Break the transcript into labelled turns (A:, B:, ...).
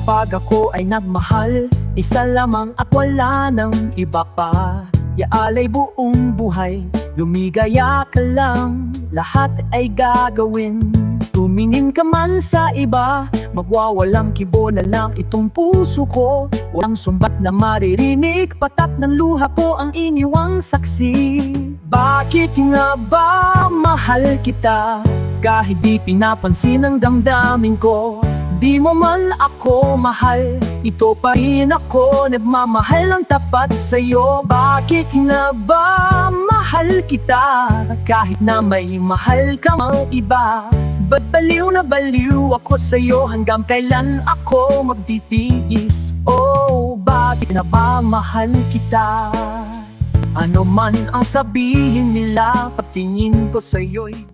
A: kapag ako ay nagmahal, isa lamang at wala nang iba pa. Iaalay buong buhay, lumigaya ka lang, lahat ay gagawin. Tumingin ka man sa iba, magwawalang kibo na lang itong puso ko. Walang sumbat na maririnig, patak ng luha ko ang iniwang saksi. Bakit nga ba mahal kita, kahit di pinapansin ang damdamin ko? Di mo man ako mahal, ito pa rin ako nagmamahal ng tapat sa'yo. Bakit nga ba mahal kita, kahit na may mahal ka mang iba? Ba't baliw na baliw ako sa'yo, hanggang kailan ako magtitiis? Oh, bakit na ba mahal kita? Ano man ang sabihin nila, pagtingin ko sa'yo'y